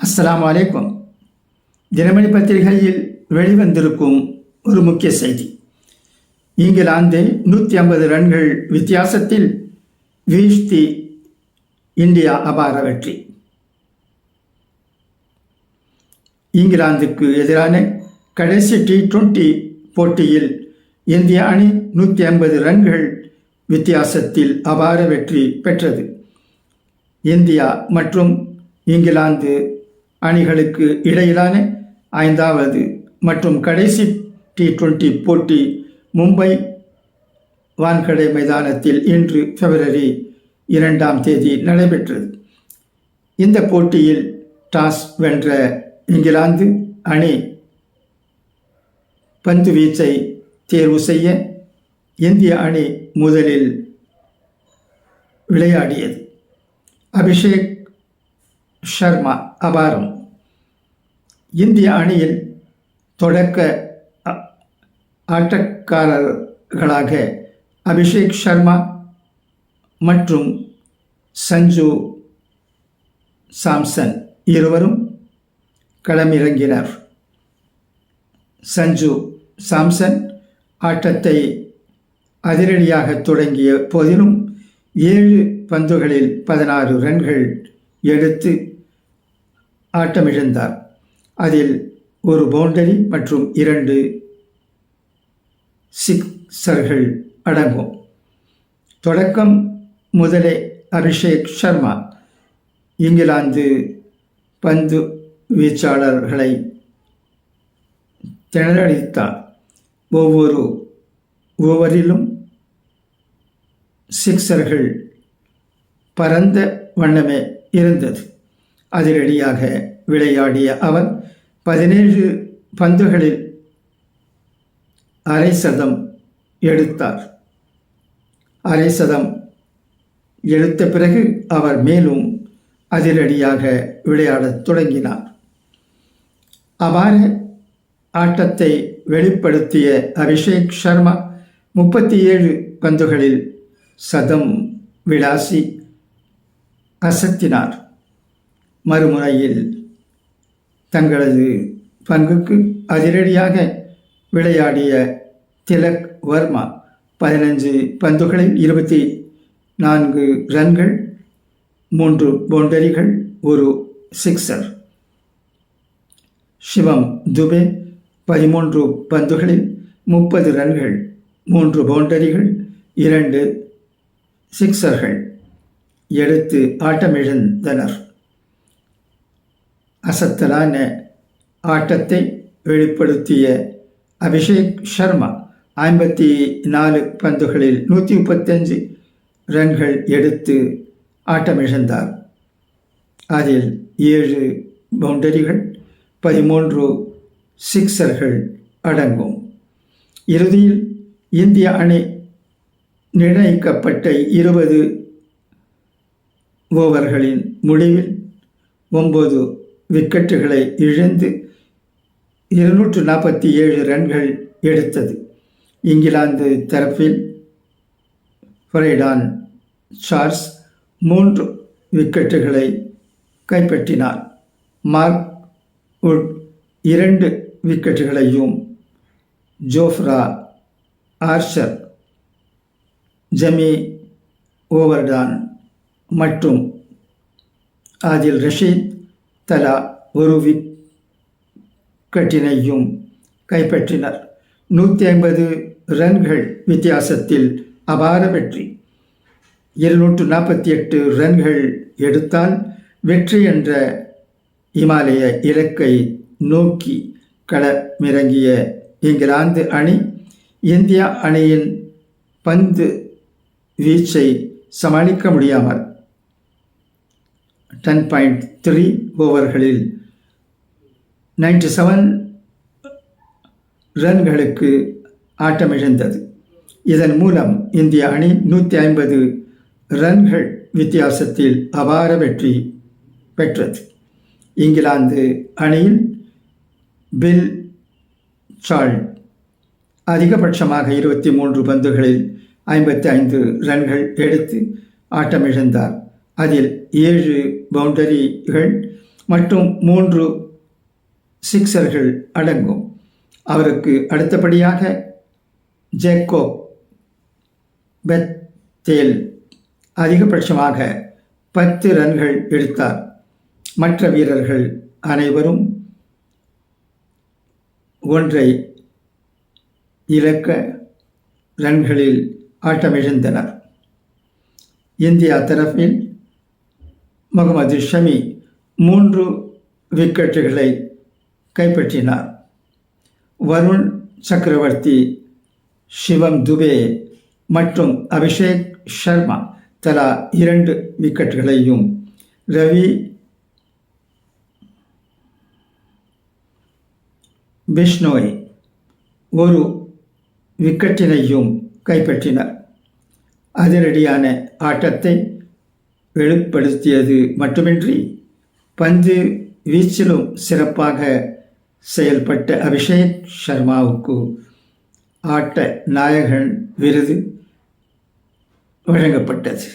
அஸ்ஸலாமு அலைக்கும். தினமணி பத்திரிகையில் வெளிவந்திருக்கும் ஒரு முக்கிய செய்தி. இங்கிலாந்து 150 ரன்கள் வித்தியாசத்தில் வீழ்த்தி இந்தியா அபார வெற்றி. இங்கிலாந்துக்கு எதிரான கடைசி T20 போட்டியில் இந்திய அணி 150 ரன்கள் வித்தியாசத்தில் அபார வெற்றி பெற்றது. இந்தியா மற்றும் இங்கிலாந்து அணிகளுக்கு இடையிலான 5வது மற்றும் கடைசி T20 போட்டி மும்பை வான்கடை மைதானத்தில் இன்று பிப்ரவரி 2 நடைபெற்றது. இந்த போட்டியில் டாஸ் வென்ற இங்கிலாந்து அணி பந்து வீச்சை தேர்வு செய்ய இந்திய அணி முதலில் விளையாடியது. அபிஷேக் ஷர்மா அபாரம். இந்திய அணியில் தொடக்க ஆட்டக்காரர்களாக அபிஷேக் ஷர்மா மற்றும் சஞ்சு சாம்சன் இருவரும் களமிறங்கினர். சஞ்சு சாம்சன் ஆட்டத்தை அதிரடியாக தொடங்கிய போதிலும் 7 பந்துகளில் 16 ரன்கள் எடுத்து ஆட்டமிழந்தார். அதில் ஒரு பவுண்டரி மற்றும் 2 சிக்ஸர்கள் அடங்கும். தொடக்கம் முதலே அபிஷேக் ஷர்மா இங்கிலாந்து பந்து வீச்சாளர்களை திணறடித்தார். ஒவ்வொரு ஓவரிலும் சிக்ஸர்கள் பரந்த வண்ணமே இருந்தது. அதிரடியாக விளையாடிய அவர் 17 பந்துகளில் அரை சதம் எடுத்தார். அரை சதம் எடுத்த பிறகு அவர் மேலும் அதிரடியாக விளையாடத் தொடங்கினார். அபார ஆட்டத்தை வெளிப்படுத்திய அபிஷேக் ஷர்மா 37 பந்துகளில் சதம் விளாசி அசத்தினார். மறுமுறையில் தங்களது பங்குக்கு அதிரடியாக விளையாடிய திலக் வர்மா 15 பந்துகளில் 24 ரன்கள், 3 பவுண்டரிகள், ஒரு சிக்ஸர். சிவம் துபே 13 பந்துகளில் 30 ரன்கள், 3 பவுண்டரிகள், 2 சிக்ஸர்கள் எடுத்து ஆட்டமிழந்தனர். அசத்தலான ஆட்டத்தை வெளிப்படுத்திய அபிஷேக் ஷர்மா 54 பந்துகளில் 135 ரன்கள் எடுத்து ஆட்டமிழந்தார். அதில் 7 பவுண்டரிகள், 13 சிக்ஸர்கள் அடங்கும். இறுதியில் இந்திய அணி நிர்ணயிக்கப்பட்ட 20 ஓவர்களின் முடிவில் 9 விக்கெட்டுகளை இழந்து 247 ரன்கள் எடுத்தது. இங்கிலாந்து தரப்பில் ஃப்ரைடான் சார்ல்ஸ் 3 விக்கெட்டுகளை கைப்பற்றினார். Mark would 2 விக்கெட்டுகளையும், Jofra Archer, Jamui ஓவர்டான் மற்றும் ஆதில் ரஷீத் தலா ஒரு விக்கெட்டினையும் கைப்பற்றினர். 150 ரன்கள் வித்தியாசத்தில் அபார வெற்றி. 248 ரன்கள் எடுத்தால் வெற்றி என்ற இமாலய இலக்கை நோக்கி களமிறங்கிய இங்கிலாந்து அணி இந்தியா அணியின் பந்து வீச்சை சமாளிக்க முடியாமல் 10.3 ஓவர்களில் 97 ரன்களுக்கு ஆட்டமிழந்தது. இதன் மூலம் இந்திய அணி 150 ரன்கள் வித்தியாசத்தில் அபார வெற்றி பெற்றது. இங்கிலாந்து அணியில் பில் சார்ல்ட் அதிகபட்சமாக 23 பந்துகளில் 55 ரன்கள் எடுத்து ஆட்டமிழந்தார். அதில் 7 பவுண்டரிகள், மற்றும் 3 சிக்ஸர்கள் அடங்கும். அவருக்கு அடுத்தபடியாக ஜேக்கப் பெத்தேல் அதிகபட்சமாக 10 ரன்கள் எடுத்தார். மற்ற வீரர்கள் அனைவரும் 1 இலக்க ரன்களில் ஆட்டமிழந்தனர். இந்தியா தரப்பில் முகமது ஷமி 3 விக்கெட்டுகளை கைப்பற்றினார். வருண் சக்கரவர்த்தி, சிவம் துபே மற்றும் அபிஷேக் சர்மா தலா 2 விக்கெட்டுகளையும், ரவி பிஷ்னோய் 1 விக்கெட்டினையும் கைப்பற்றினார். அதிரடியான ஆட்டத்தை வெளிப்படுத்தியது மட்டுமின்றி பந்து வீச்சிலும் சிறப்பாக செயல்பட்ட அபிஷேக் சர்மாவுக்கு ஆட்ட நாயகன் விருது வழங்கப்பட்டது.